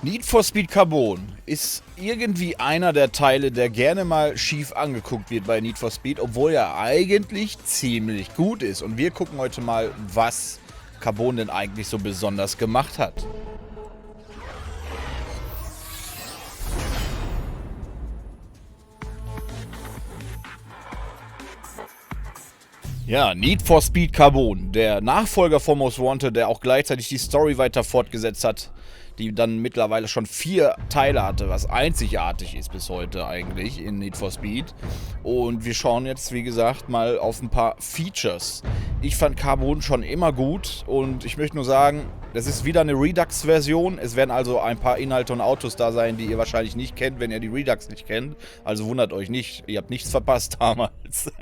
Need for Speed Carbon ist irgendwie einer der Teile, der gerne mal schief angeguckt wird bei Need for Speed, obwohl er eigentlich ziemlich gut ist. Und wir gucken heute mal, was Carbon denn eigentlich so besonders gemacht hat. Ja, Need for Speed Carbon, der Nachfolger von Most Wanted, der auch gleichzeitig die Story weiter fortgesetzt hat, die dann mittlerweile schon 4 Teile hatte, was einzigartig ist bis heute eigentlich in Need for Speed. Und wir schauen jetzt, wie gesagt, mal auf ein paar Features. Ich fand Carbon schon immer gut und ich möchte nur sagen, das ist wieder eine Redux-Version. Es werden also ein paar Inhalte und Autos da sein, die ihr wahrscheinlich nicht kennt, wenn ihr die Redux nicht kennt. Also wundert euch nicht, ihr habt nichts verpasst damals.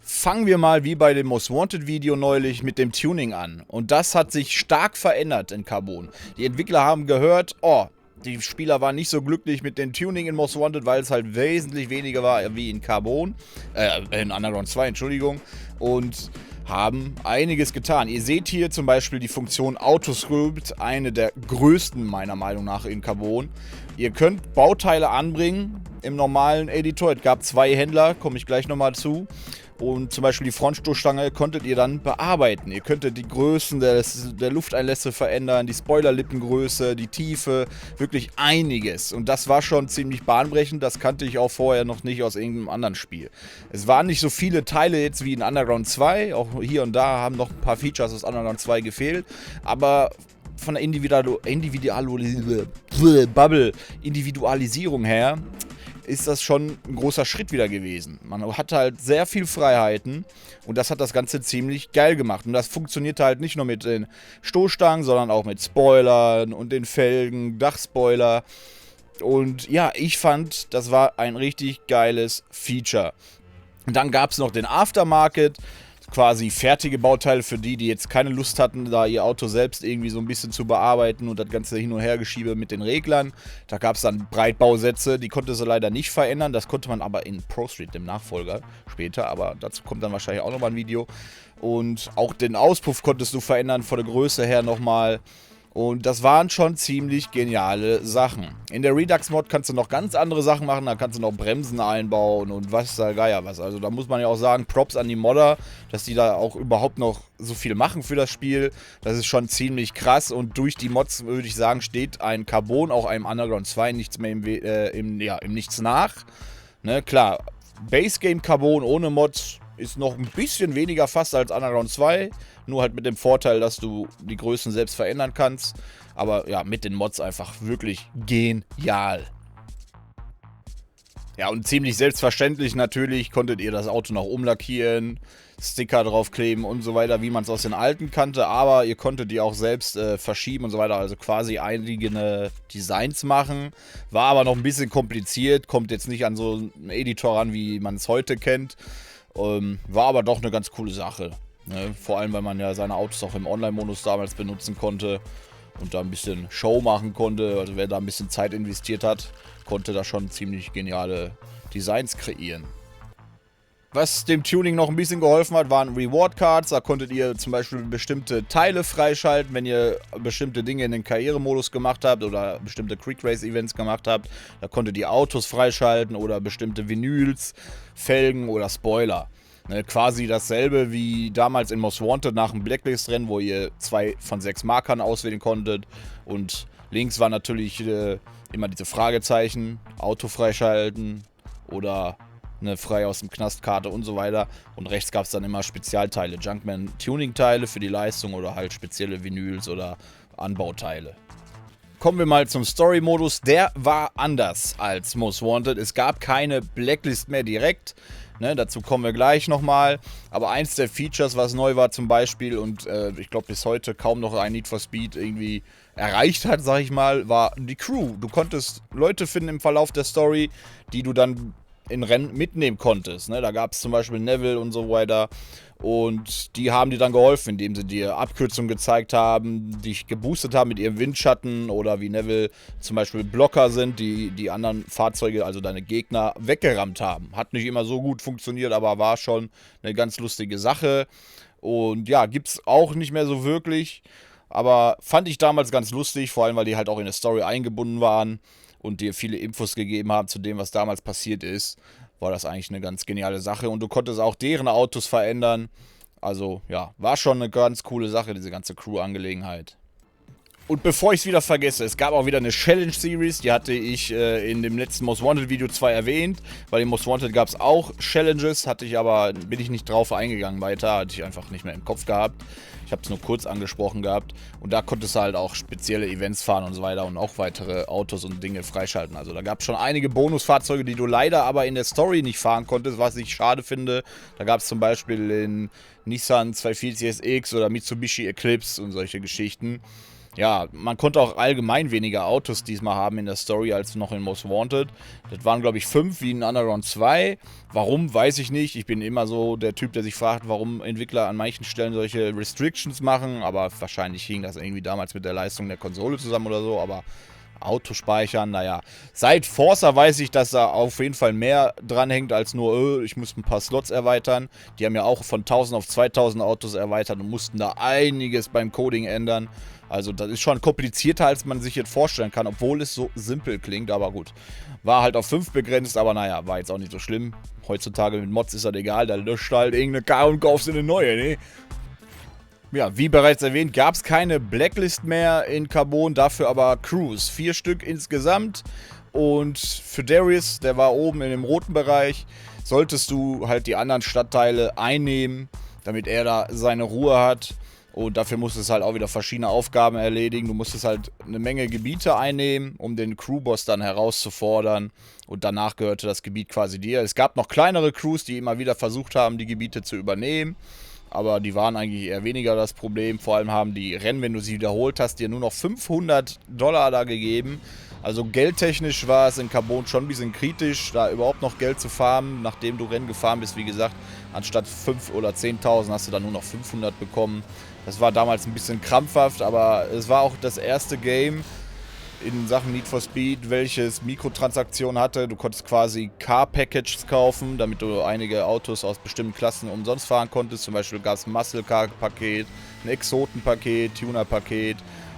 Fangen wir mal wie bei dem Most Wanted Video neulich mit dem Tuning an. Und das hat sich stark verändert in Carbon. Die Entwickler haben gehört, die Spieler waren nicht so glücklich mit dem Tuning in Most Wanted, weil es halt wesentlich weniger war wie in Carbon. In Underground 2, Entschuldigung. Und haben einiges getan. Ihr seht hier zum Beispiel die Funktion Autosculpt, eine der größten meiner Meinung nach in Carbon. Ihr könnt Bauteile anbringen im normalen Editor. Es gab 2 Händler, komme ich gleich nochmal zu. Und zum Beispiel die Frontstoßstange konntet ihr dann bearbeiten. Ihr könntet die Größen der Lufteinlässe verändern, die Spoilerlippengröße, die Tiefe, wirklich einiges. Und das war schon ziemlich bahnbrechend, das kannte ich auch vorher noch nicht aus irgendeinem anderen Spiel. Es waren nicht so viele Teile jetzt wie in Underground 2, auch hier und da haben noch ein paar Features aus Underground 2 gefehlt, aber von der Individualisierung her ist das schon ein großer Schritt wieder gewesen. Man hatte halt sehr viel Freiheiten und das hat das Ganze ziemlich geil gemacht. Und das funktionierte halt nicht nur mit den Stoßstangen, sondern auch mit Spoilern und den Felgen, Dachspoiler. Und ja, ich fand, das war ein richtig geiles Feature. Und dann gab es noch den Aftermarket, quasi fertige Bauteile für die jetzt keine Lust hatten, da ihr Auto selbst irgendwie so ein bisschen zu bearbeiten und das ganze Hin- und Hergeschiebe mit den Reglern. Da gab es dann Breitbausätze, die konnte sie leider nicht verändern. Das konnte man aber in Pro Street, dem Nachfolger, später. Aber dazu kommt dann wahrscheinlich auch nochmal ein Video. Und auch den Auspuff konntest du verändern, von der Größe her nochmal. Und das waren schon ziemlich geniale Sachen. In der Redux-Mod kannst du noch ganz andere Sachen machen. Da kannst du noch Bremsen einbauen und was der Geier was. Also da muss man ja auch sagen, Props an die Modder, dass die da auch überhaupt noch so viel machen für das Spiel. Das ist schon ziemlich krass. Und durch die Mods, würde ich sagen, steht ein Carbon auch einem Underground 2 nichts mehr im Nichts nach. Ne, klar, Base Game Carbon ohne Mods ist noch ein bisschen weniger fast als Underground 2. Nur halt mit dem Vorteil, dass du die Größen selbst verändern kannst. Aber ja, mit den Mods einfach wirklich genial. Ja, und ziemlich selbstverständlich natürlich konntet ihr das Auto noch umlackieren, Sticker draufkleben und so weiter, wie man es aus den alten kannte. Aber ihr konntet die auch selbst verschieben und so weiter. Also quasi eigene Designs machen. War aber noch ein bisschen kompliziert. Kommt jetzt nicht an so einen Editor ran, wie man es heute kennt. War aber doch eine ganz coole Sache. Ne? Vor allem, weil man ja seine Autos auch im Online-Modus damals benutzen konnte und da ein bisschen Show machen konnte. Also wer da ein bisschen Zeit investiert hat, konnte da schon ziemlich geniale Designs kreieren. Was dem Tuning noch ein bisschen geholfen hat, waren Reward Cards. Da konntet ihr zum Beispiel bestimmte Teile freischalten, wenn ihr bestimmte Dinge in den Karrieremodus gemacht habt oder bestimmte Quick Race Events gemacht habt. Da konntet ihr Autos freischalten oder bestimmte Vinyls, Felgen oder Spoiler. Ne, quasi dasselbe wie damals in Most Wanted nach dem Blacklist-Rennen, wo ihr 2 von 6 Markern auswählen konntet. Und links war natürlich immer diese Fragezeichen, Auto freischalten oder eine frei aus dem Knastkarte und so weiter. Und rechts gab es dann immer Spezialteile, Junkman-Tuning-Teile für die Leistung oder halt spezielle Vinyls oder Anbauteile. Kommen wir mal zum Story-Modus. Der war anders als Most Wanted. Es gab keine Blacklist mehr direkt. Ne, dazu kommen wir gleich nochmal. Aber eins der Features, was neu war zum Beispiel und ich glaube bis heute kaum noch ein Need for Speed irgendwie erreicht hat, sag ich mal, war die Crew. Du konntest Leute finden im Verlauf der Story, die du dann in Rennen mitnehmen konntest. Ne? Da gab es zum Beispiel Neville und so weiter. Und die haben dir dann geholfen, indem sie dir Abkürzungen gezeigt haben, dich geboostet haben mit ihrem Windschatten oder wie Neville zum Beispiel Blocker sind, die die anderen Fahrzeuge, also deine Gegner, weggerammt haben. Hat nicht immer so gut funktioniert, aber war schon eine ganz lustige Sache. Und ja, gibt's auch nicht mehr so wirklich. Aber fand ich damals ganz lustig, vor allem weil die halt auch in der Story eingebunden waren und dir viele Infos gegeben haben zu dem, was damals passiert ist. War das eigentlich eine ganz geniale Sache. Und du konntest auch deren Autos verändern. Also ja, war schon eine ganz coole Sache, diese ganze Crew-Angelegenheit. Und bevor ich es wieder vergesse, es gab auch wieder eine Challenge-Series, die hatte ich in dem letzten Most Wanted-Video zwar erwähnt, weil im Most Wanted gab es auch Challenges, bin ich nicht drauf eingegangen weiter, hatte ich einfach nicht mehr im Kopf gehabt. Ich habe es nur kurz angesprochen gehabt und da konntest du halt auch spezielle Events fahren und so weiter und auch weitere Autos und Dinge freischalten. Also da gab es schon einige Bonusfahrzeuge, die du leider aber in der Story nicht fahren konntest, was ich schade finde. Da gab es zum Beispiel den Nissan 240 SX oder Mitsubishi Eclipse und solche Geschichten. Ja, man konnte auch allgemein weniger Autos diesmal haben in der Story als noch in Most Wanted. Das waren, glaube ich, 5 wie in Underground 2. Warum, weiß ich nicht. Ich bin immer so der Typ, der sich fragt, warum Entwickler an manchen Stellen solche Restrictions machen. Aber wahrscheinlich hing das irgendwie damals mit der Leistung der Konsole zusammen oder so. Aber Autospeichern, naja. Seit Forza weiß ich, dass da auf jeden Fall mehr dran hängt als nur, ich muss ein paar Slots erweitern. Die haben ja auch von 1000 auf 2000 Autos erweitert und mussten da einiges beim Coding ändern. Also das ist schon komplizierter, als man sich jetzt vorstellen kann, obwohl es so simpel klingt, aber gut. War halt auf 5 begrenzt, aber naja, war jetzt auch nicht so schlimm. Heutzutage mit Mods ist das egal, da löscht halt irgendeine Karre und kaufst eine neue, ne? Ja, wie bereits erwähnt, gab es keine Blacklist mehr in Carbon, dafür aber Crews. 4 Stück insgesamt. Und für Darius, der war oben in dem roten Bereich, solltest du halt die anderen Stadtteile einnehmen, damit er da seine Ruhe hat. Und dafür musstest du halt auch wieder verschiedene Aufgaben erledigen. Du musstest halt eine Menge Gebiete einnehmen, um den Crewboss dann herauszufordern. Und danach gehörte das Gebiet quasi dir. Es gab noch kleinere Crews, die immer wieder versucht haben, die Gebiete zu übernehmen. Aber die waren eigentlich eher weniger das Problem. Vor allem haben die Rennen, wenn du sie wiederholt hast, dir nur noch $500 da gegeben. Also geldtechnisch war es in Carbon schon ein bisschen kritisch, da überhaupt noch Geld zu farmen, nachdem du Rennen gefahren bist. Wie gesagt, anstatt 5.000 oder 10.000 hast du dann nur noch 500 bekommen. Das war damals ein bisschen krampfhaft, aber es war auch das erste Game in Sachen Need for Speed, welches Mikrotransaktionen hatte. Du konntest quasi Car-Packages kaufen, damit du einige Autos aus bestimmten Klassen umsonst fahren konntest. Zum Beispiel gab es ein Muscle-Car-Paket, ein Exoten-Paket, Tuner-Paket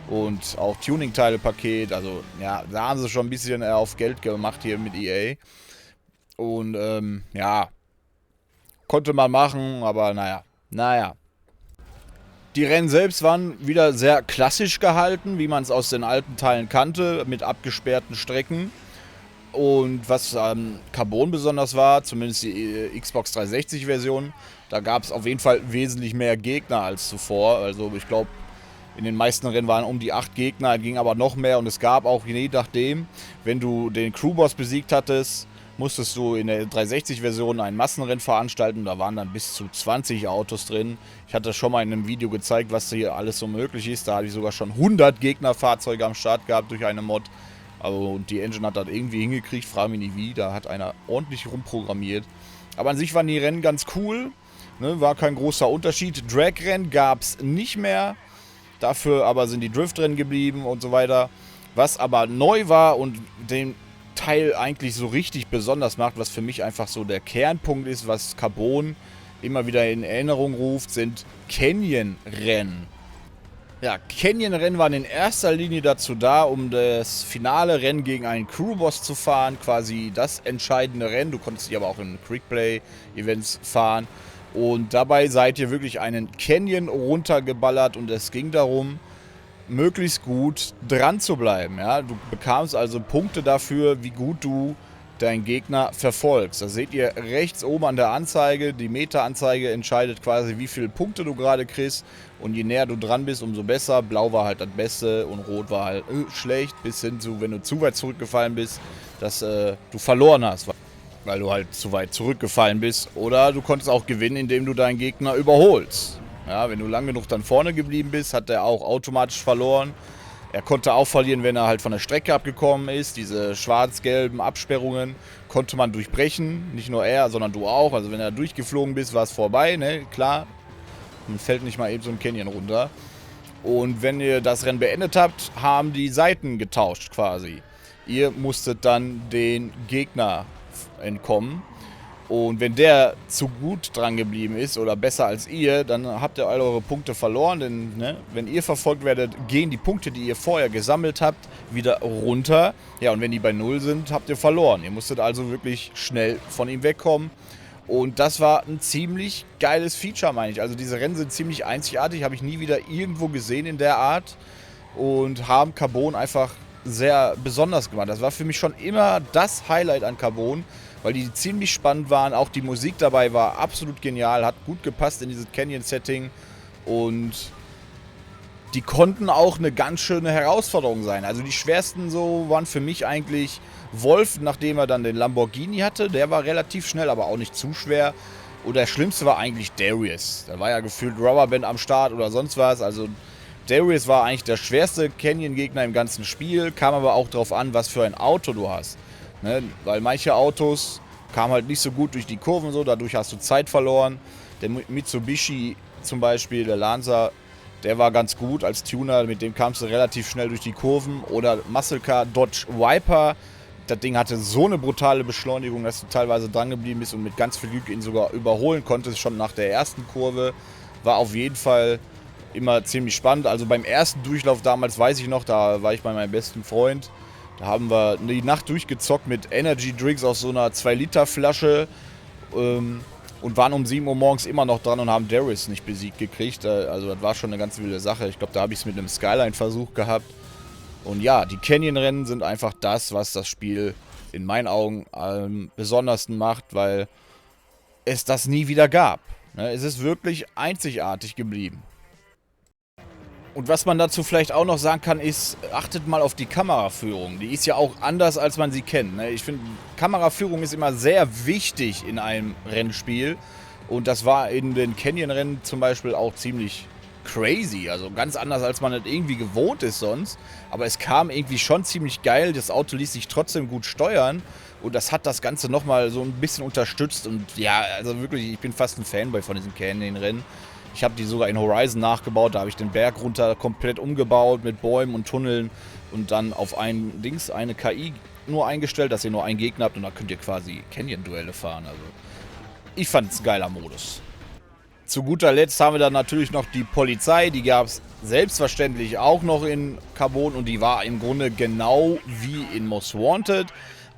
und auch Tuning-Teile-Paket. Also ja, da haben sie schon ein bisschen auf Geld gemacht hier mit EA. Und ja, konnte man machen, aber naja. Die Rennen selbst waren wieder sehr klassisch gehalten, wie man es aus den alten Teilen kannte, mit abgesperrten Strecken. Und was an Carbon besonders war, zumindest die Xbox 360-Version, da gab es auf jeden Fall wesentlich mehr Gegner als zuvor. Also ich glaube, in den meisten Rennen waren um die 8 Gegner, ging aber noch mehr. Und es gab auch, je nachdem, wenn du den Crewboss besiegt hattest, musstest du in der 360-Version ein Massenrennen veranstalten. Da waren dann bis zu 20 Autos drin. Ich hatte schon mal in einem Video gezeigt, was hier alles so möglich ist. Da hatte ich sogar schon 100 Gegnerfahrzeuge am Start gehabt durch eine Mod. Also die Engine hat das irgendwie hingekriegt, frage mich nicht wie. Da hat einer ordentlich rumprogrammiert. Aber an sich waren die Rennen ganz cool. Ne, war kein großer Unterschied. Drag-Rennen gab es nicht mehr. Dafür aber sind die Drift-Rennen geblieben und so weiter. Was aber neu war und den Teil eigentlich so richtig besonders macht, was für mich einfach so der Kernpunkt ist, was Carbon immer wieder in Erinnerung ruft, sind Canyon-Rennen. Ja, Canyon-Rennen waren in erster Linie dazu da, um das finale Rennen gegen einen Crewboss zu fahren, quasi das entscheidende Rennen. Du konntest die aber auch in Quickplay-Events fahren. Und dabei seid ihr wirklich einen Canyon runtergeballert und es ging darum, möglichst gut dran zu bleiben. Ja? Du bekamst also Punkte dafür, wie gut du deinen Gegner verfolgst. Das seht ihr rechts oben an der Anzeige. Die Meta-Anzeige entscheidet quasi, wie viele Punkte du gerade kriegst. Und je näher du dran bist, umso besser. Blau war halt das Beste und Rot war halt schlecht. Bis hin zu, wenn du zu weit zurückgefallen bist, dass du verloren hast, weil du halt zu weit zurückgefallen bist. Oder du konntest auch gewinnen, indem du deinen Gegner überholst. Ja, wenn du lang genug dann vorne geblieben bist, hat er auch automatisch verloren. Er konnte auch verlieren, wenn er halt von der Strecke abgekommen ist. Diese schwarz-gelben Absperrungen konnte man durchbrechen. Nicht nur er, sondern du auch. Also wenn er durchgeflogen bist, war es vorbei, ne? Klar. Man fällt nicht mal eben so ein Canyon runter. Und wenn ihr das Rennen beendet habt, haben die Seiten getauscht quasi. Ihr musstet dann den Gegner entkommen. Und wenn der zu gut dran geblieben ist oder besser als ihr, dann habt ihr all eure Punkte verloren. Denn ne, wenn ihr verfolgt werdet, gehen die Punkte, die ihr vorher gesammelt habt, wieder runter. Ja, und wenn die bei 0 sind, habt ihr verloren. Ihr musstet also wirklich schnell von ihm wegkommen. Und das war ein ziemlich geiles Feature, meine ich. Also diese Rennen sind ziemlich einzigartig, habe ich nie wieder irgendwo gesehen in der Art. Und haben Carbon einfach sehr besonders gemacht. Das war für mich schon immer das Highlight an Carbon, weil die ziemlich spannend waren. Auch die Musik dabei war absolut genial, hat gut gepasst in dieses Canyon-Setting und die konnten auch eine ganz schöne Herausforderung sein. Also die schwersten so waren für mich eigentlich Wolf, nachdem er dann den Lamborghini hatte. Der war relativ schnell, aber auch nicht zu schwer. Und der schlimmste war eigentlich Darius. Da war ja gefühlt Rubberband am Start oder sonst was. Also Darius war eigentlich der schwerste Canyon-Gegner im ganzen Spiel. Kam aber auch darauf an, was für ein Auto du hast. Ne? Weil manche Autos kamen halt nicht so gut durch die Kurven, so, dadurch hast du Zeit verloren. Der Mitsubishi zum Beispiel, der Lancer, der war ganz gut als Tuner, mit dem kamst du relativ schnell durch die Kurven. Oder Muscle Car Dodge Viper, das Ding hatte so eine brutale Beschleunigung, dass du teilweise dran geblieben bist und mit ganz viel Glück ihn sogar überholen konntest, schon nach der ersten Kurve. War auf jeden Fall immer ziemlich spannend. Also beim ersten Durchlauf damals, weiß ich noch, da war ich bei meinem besten Freund. Da haben wir die Nacht durchgezockt mit Energy Drinks aus so einer 2-Liter-Flasche und waren um 7 Uhr morgens immer noch dran und haben Darius nicht besiegt gekriegt. Also das war schon eine ganz wilde Sache. Ich glaube, da habe ich es mit einem Skyline-Versuch gehabt. Und ja, die Canyon-Rennen sind einfach das, was das Spiel in meinen Augen am besondersten macht, weil es das nie wieder gab. Es ist wirklich einzigartig geblieben. Und was man dazu vielleicht auch noch sagen kann, ist, achtet mal auf die Kameraführung. Die ist ja auch anders, als man sie kennt. Ne? Ich finde, Kameraführung ist immer sehr wichtig in einem Rennspiel. Und das war in den Canyon-Rennen zum Beispiel auch ziemlich crazy. Also ganz anders, als man das irgendwie gewohnt ist sonst. Aber es kam irgendwie schon ziemlich geil. Das Auto ließ sich trotzdem gut steuern. Und das hat das Ganze nochmal so ein bisschen unterstützt. Und ja, also wirklich, ich bin fast ein Fanboy von diesen Canyon-Rennen. Ich habe die sogar in Horizon nachgebaut, da habe ich den Berg runter komplett umgebaut mit Bäumen und Tunneln und dann auf eine KI nur eingestellt, dass ihr nur einen Gegner habt und da könnt ihr quasi Canyon-Duelle fahren. Also ich fand es ein geiler Modus. Zu guter Letzt haben wir dann natürlich noch die Polizei, die gab es selbstverständlich auch noch in Carbon und die war im Grunde genau wie in Most Wanted.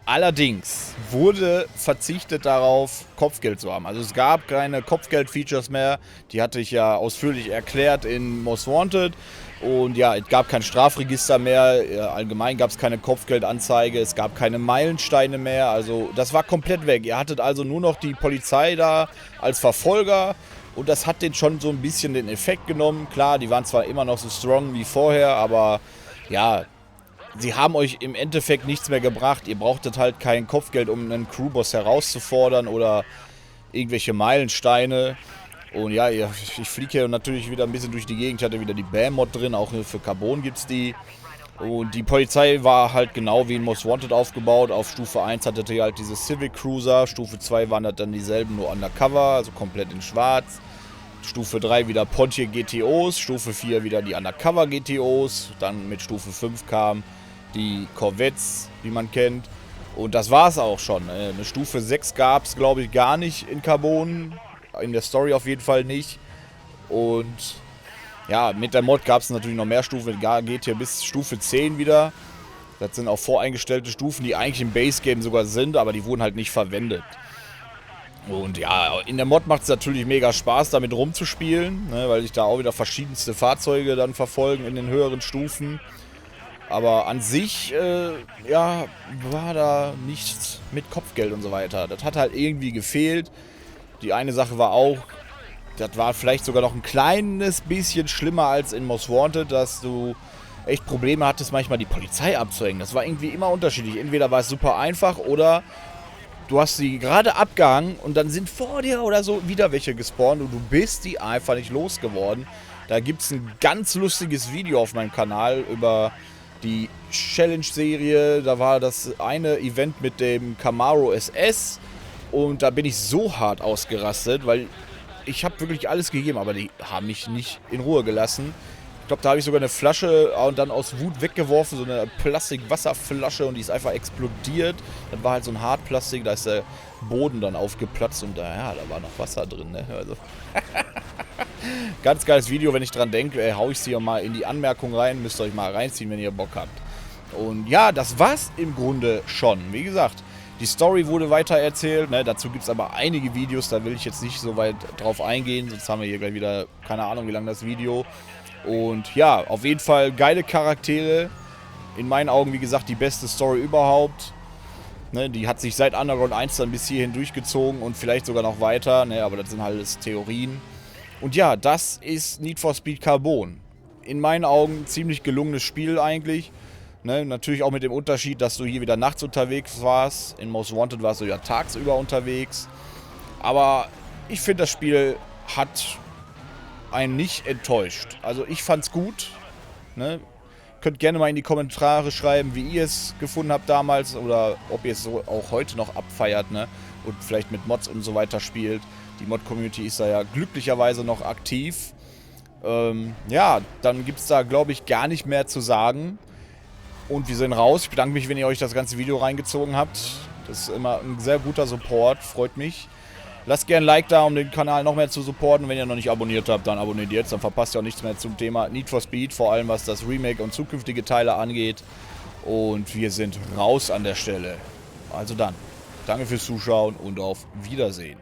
Allerdings wurde verzichtet darauf, Kopfgeld zu haben. Also es gab keine Kopfgeld-Features mehr. Die hatte ich ja ausführlich erklärt in Most Wanted. Und ja, es gab kein Strafregister mehr. Allgemein gab es keine Kopfgeldanzeige. Es gab keine Meilensteine mehr. Also das war komplett weg. Ihr hattet also nur noch die Polizei da als Verfolger. Und das hat den schon so ein bisschen den Effekt genommen. Klar, die waren zwar immer noch so strong wie vorher, aber ja, sie haben euch im Endeffekt nichts mehr gebracht. Ihr brauchtet halt kein Kopfgeld, um einen Crewboss herauszufordern oder irgendwelche Meilensteine. Und ja, ich fliege hier natürlich wieder ein bisschen durch die Gegend. Ich hatte wieder die BAM-Mod drin, auch für Carbon gibt es die. Und die Polizei war halt genau wie in Most Wanted aufgebaut. Auf Stufe 1 hattet ihr halt diese Civic Cruiser. Stufe 2 waren das dann dieselben, nur undercover, also komplett in schwarz. Stufe 3 wieder Pontiac GTOs. Stufe 4 wieder die Undercover GTOs. Dann mit Stufe 5 kamen die Corvettes, die man kennt. Und das war es auch schon. Eine Stufe 6 gab es, glaube ich, gar nicht in Carbon. In der Story auf jeden Fall nicht. Und ja, mit der Mod gab es natürlich noch mehr Stufen. Geht hier bis Stufe 10 wieder. Das sind auch voreingestellte Stufen, die eigentlich im Base-Game sogar sind, aber die wurden halt nicht verwendet. Und ja, in der Mod macht es natürlich mega Spaß, damit rumzuspielen, ne, weil sich da auch wieder verschiedenste Fahrzeuge dann verfolgen in den höheren Stufen. Aber an sich, ja, war da nichts mit Kopfgeld und so weiter. Das hat halt irgendwie gefehlt. Die eine Sache war auch, das war vielleicht sogar noch ein kleines bisschen schlimmer als in Most Wanted, dass du echt Probleme hattest, manchmal die Polizei abzuhängen. Das war irgendwie immer unterschiedlich. Entweder war es super einfach oder du hast sie gerade abgehangen und dann sind vor dir oder so wieder welche gespawnt und du bist die einfach nicht losgeworden. Da gibt es ein ganz lustiges Video auf meinem Kanal über die Challenge-Serie. Da war das eine Event mit dem Camaro SS und da bin ich so hart ausgerastet, weil ich habe wirklich alles gegeben, aber die haben mich nicht in Ruhe gelassen. glaube, da habe ich sogar eine Flasche und dann aus Wut weggeworfen, so eine Plastik-Wasserflasche, und die ist einfach explodiert. Dann war halt so ein Hartplastik, da ist der Boden dann aufgeplatzt und ja, da war noch Wasser drin, ne? Also ganz geiles Video, wenn ich dran denke, hau ich es hier mal in die Anmerkung rein, müsst ihr euch mal reinziehen, wenn ihr Bock habt. Und ja, das war's im Grunde schon. Wie gesagt, die Story wurde weiter erzählt, ne? Dazu gibt es aber einige Videos, da will ich jetzt nicht so weit drauf eingehen, sonst haben wir hier gleich wieder, keine Ahnung, wie lang das Video. Und ja, auf jeden Fall geile Charaktere. In meinen Augen, wie gesagt, die beste Story überhaupt. Ne, die hat sich seit Underground 1 dann bis hierhin durchgezogen und vielleicht sogar noch weiter, ne, aber das sind alles Theorien. Und ja, das ist Need for Speed Carbon. In meinen Augen ein ziemlich gelungenes Spiel eigentlich. Ne, natürlich auch mit dem Unterschied, dass du hier wieder nachts unterwegs warst. In Most Wanted warst du ja tagsüber unterwegs. Aber ich finde, das Spiel hat einen nicht enttäuscht. Also ich fand's gut. Ne? Könnt gerne mal in die Kommentare schreiben, wie ihr es gefunden habt damals oder ob ihr es so auch heute noch abfeiert, ne? Und vielleicht mit Mods und so weiter spielt. Die Mod-Community ist da ja glücklicherweise noch aktiv. Ja, dann gibt es da, glaube ich, gar nicht mehr zu sagen. Und wir sind raus. Ich bedanke mich, wenn ihr euch das ganze Video reingezogen habt. Das ist immer ein sehr guter Support, freut mich. Lasst gerne ein Like da, um den Kanal noch mehr zu supporten. Wenn ihr noch nicht abonniert habt, dann abonniert jetzt. Dann verpasst ihr auch nichts mehr zum Thema Need for Speed. Vor allem, was das Remake und zukünftige Teile angeht. Und wir sind raus an der Stelle. Also dann, danke fürs Zuschauen und auf Wiedersehen.